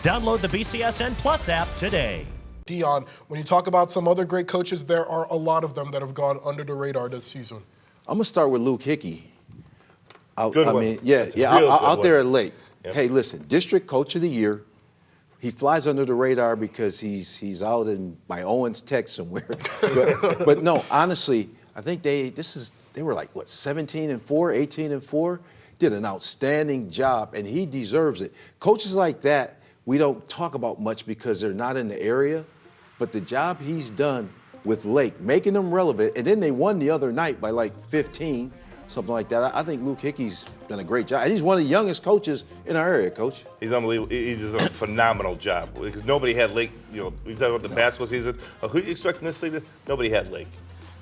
Download the BCSN Plus app today. Dion, when you talk about some other great coaches, there are a lot of them that have gone under the radar this season. I'm gonna start with Luke Hickey. Good one. Out there at Lake. Yep. Hey, listen, District Coach of the Year. He flies under the radar because he's out in by Owens Tech somewhere. but no, honestly, I think they were like what 17-4, 18-4. Did an outstanding job, and he deserves it. Coaches like that we don't talk about much because they're not in the area, but the job he's done with Lake, making them relevant, and then they won the other night by like 15, something like that. I think Luke Hickey's done a great job. And he's one of the youngest coaches in our area, Coach. He's unbelievable. He's done a phenomenal job because nobody had Lake. You know, we've talked about the basketball season. Who are you expecting this league to? Nobody had Lake.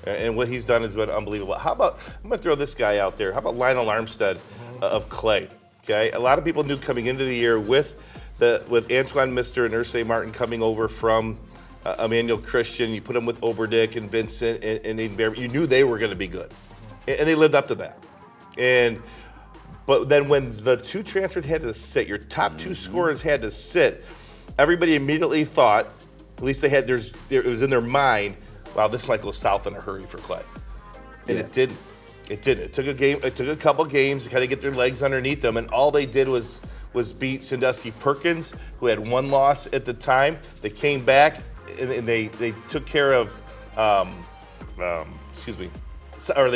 And what he's done has been unbelievable. How about, I'm going to throw this guy out there. How about Lionel Armstead of Clay? Okay, a lot of people knew coming into the year with Antoine Mister and Ursay Martin coming over from Emmanuel Christian. You put them with Oberdick and Vincent and Aiden Bear. You knew they were going to be good, and they lived up to that. But then when the two transfers had to sit, your top two scorers had to sit, everybody immediately thought, at least it was in their mind, wow, this might go south in a hurry for Clay. And it didn't. It didn't. It took a game. It took a couple games to kind of get their legs underneath them, and all they did was beat Sandusky Perkins, who had one loss at the time. They came back and they took care of, they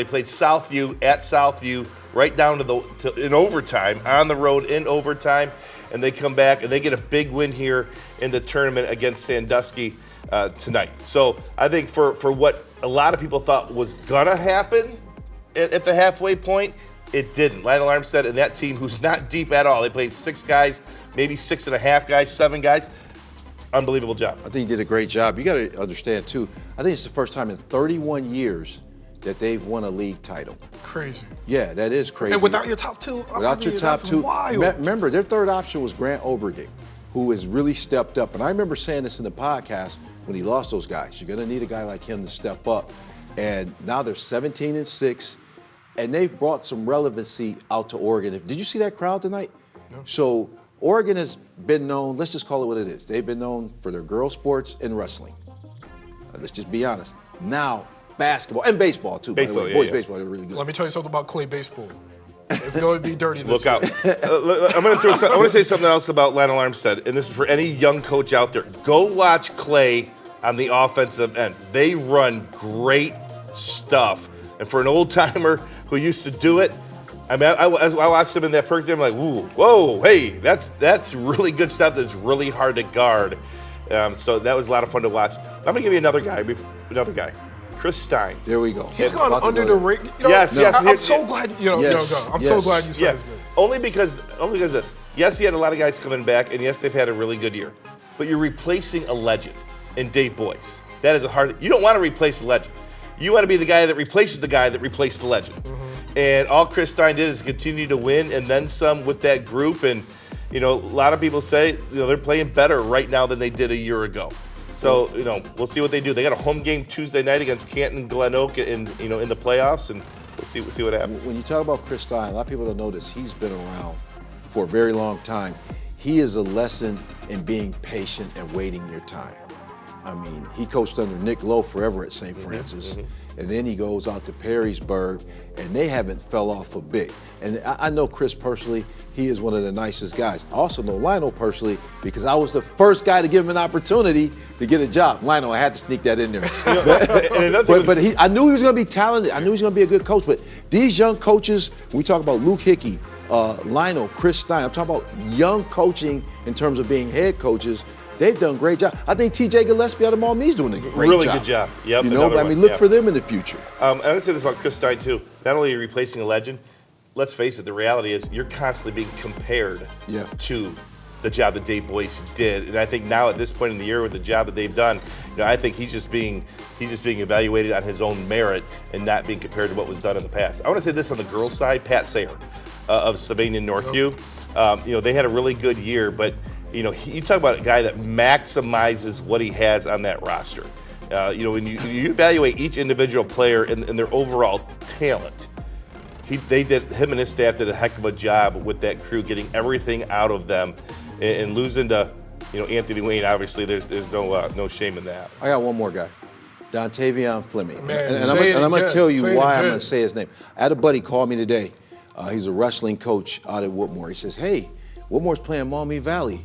played Southview at Southview right down to in overtime, on the road in overtime, and they come back and they get a big win here in the tournament against Sandusky tonight. So I think for what a lot of people thought was gonna happen at the halfway point, it didn't. Lionel Armstead and that team, who's not deep at all, they played 6 guys, maybe 6.5 guys, 7 guys. Unbelievable job. I think he did a great job. You got to understand, too, I think it's the first time in 31 years that they've won a league title. Crazy. Yeah, that is crazy. And without your top two. Without your top two. Wild. Remember, their third option was Grant Oberdick, who has really stepped up. And I remember saying this in the podcast when he lost those guys. You're going to need a guy like him to step up. And now they're 17-6. And they've brought some relevancy out to Oregon. Did you see that crowd tonight? No. So Oregon has been known, let's just call it what it is. They've been known for their girl sports and wrestling. Let's just be honest. Now, basketball and baseball too. Baseball, by the way. Boys baseball, they're really good. Let me tell you something about Clay baseball. It's going to be dirty this year. Look out. I want to say something else about Lionel Armstead, and this is for any young coach out there. Go watch Clay on the offensive end. They run great stuff. And for an old-timer who used to do it, I mean, I watched him in that Perkins game. I'm like, whoa, hey, that's really good stuff that's really hard to guard. So that was a lot of fun to watch. I'm going to give you another guy, Chris Stein. There we go. He's gone under the radar. Yes. I'm so glad. I'm so glad you said this. Only because this. Yes, he had a lot of guys coming back, and yes, they've had a really good year. But you're replacing a legend in Dave Boyce. That is a hard. You don't want to replace a legend. You want to be the guy that replaces the guy that replaced the legend. Mm-hmm. And all Chris Stein did is continue to win and then some with that group. And, a lot of people say, they're playing better right now than they did a year ago. So, we'll see what they do. They got a home game Tuesday night against Canton Glen Oak in the playoffs, and we'll see what happens. When you talk about Chris Stein, a lot of people don't know this. He's been around for a very long time. He is a lesson in being patient and waiting your time. I mean, he coached under Nick Lowe forever at St. Francis, and then he goes out to Perrysburg, and they haven't fell off a bit. And I know Chris personally, he is one of the nicest guys. I also know Lionel personally because I was the first guy to give him an opportunity to get a job. Lionel, I had to sneak that in there. but I knew he was going to be talented. I knew he was going to be a good coach. But these young coaches, when we talk about Luke Hickey, Lionel, Chris Stein, I'm talking about young coaching in terms of being head coaches. They've done a great job. I think T.J. Gillespie out of Maumee is doing a great job. Really good job. Yep. Look for them in the future. I'm going to say this about Chris Stein, too. Not only are you replacing a legend, let's face it, the reality is you're constantly being compared to the job that Dave Boyce did. And I think now at this point in the year with the job that they've done, I think he's just being evaluated on his own merit and not being compared to what was done in the past. I want to say this on the girls' side, Pat Sayer of Sylvania Northview. They had a really good year, but you talk about a guy that maximizes what he has on that roster. When you evaluate each individual player and their overall talent, him and his staff did a heck of a job with that crew, getting everything out of them, and losing to Anthony Wayne, obviously, there's no shame in that. I got one more guy, Dontavion Fleming. Man, and I'm going to tell you why I'm going to say his name. I had a buddy call me today. He's a wrestling coach out at Whitmore. He says, hey, Whitmore's playing Maumee Valley.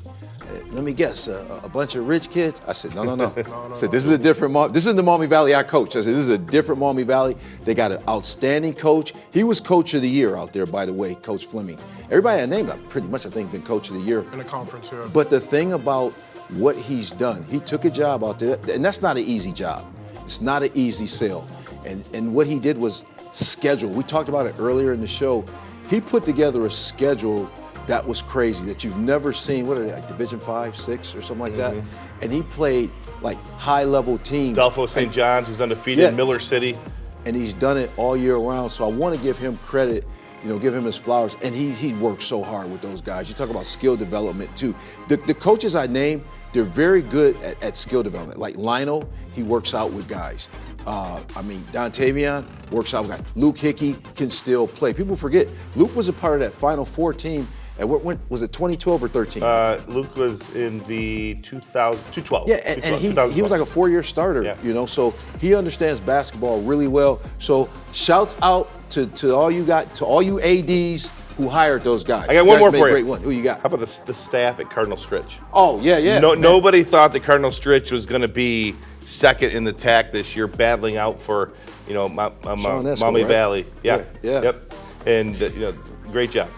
Let me guess, a bunch of rich kids? I said, no. I said, this is a different, this isn't the Maumee Valley I coach. I said, this is a different Maumee Valley. They got an outstanding coach. He was coach of the year out there, by the way, Coach Fleming. Everybody I named, pretty much, I think, been coach of the year. In the conference, yeah. But the thing about what he's done, he took a job out there, and that's not an easy job. It's not an easy sell. And what he did was schedule. We talked about it earlier in the show. He put together a schedule that was crazy, that you've never seen. What are they, like Division 5, 6, or something like that? And he played like high-level teams. Delphos St. John's, who's undefeated in Miller City. And he's done it all year round. So I want to give him credit, give him his flowers. And he works so hard with those guys. You talk about skill development too. The coaches I named, they're very good at skill development. Like Lionel, he works out with guys. Dontavion works out with guys. Luke Hickey can still play. People forget, Luke was a part of that Final Four team. And when was it, 2012 or 13? Luke was in the 2012. Yeah, and he was like a 4-year starter, so he understands basketball really well. So shouts out to all you ADs who hired those guys. I got one more for you. Great one. Who you got? How about the staff at Cardinal Stritch? Oh, yeah. Nobody thought that Cardinal Stritch was going to be second in the TAC this year, battling out for Maumee Valley. Yeah. Yep. And great job.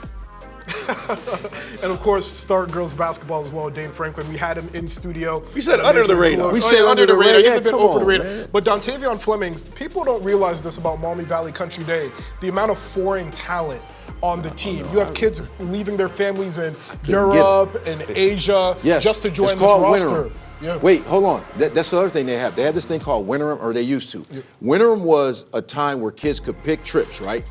And of course, start girls basketball as well. Dane Franklin, we had him in studio. We said under the radar. We said under the radar. He's a bit over the radar. Man. But Dontavion Fleming, people don't realize this about Maumee Valley Country Day. The amount of foreign talent on the team. You have kids leaving their families in Europe and Asia just to join this roster. Yeah. Wait, hold on. That's the other thing they have. They have this thing called Winterim, or they used to. Yeah. Winterim was a time where kids could pick trips, right?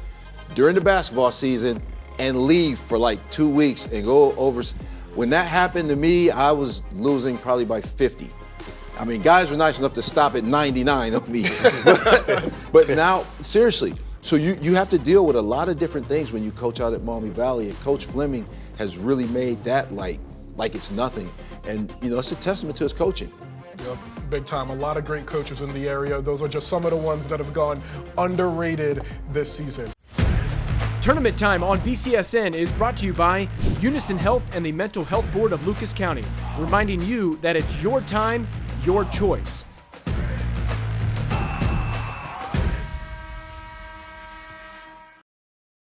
During the basketball season, and leave for like 2 weeks and go over. When that happened to me, I was losing probably by 50. I mean, guys were nice enough to stop at 99 on me. but now, seriously, so you have to deal with a lot of different things when you coach out at Maumee Valley, and Coach Fleming has really made that like it's nothing. And, it's a testament to his coaching. Yep, big time. A lot of great coaches in the area. Those are just some of the ones that have gone underrated this season. Tournament Time on BCSN is brought to you by Unison Health and the Mental Health Board of Lucas County, reminding you that it's your time, your choice.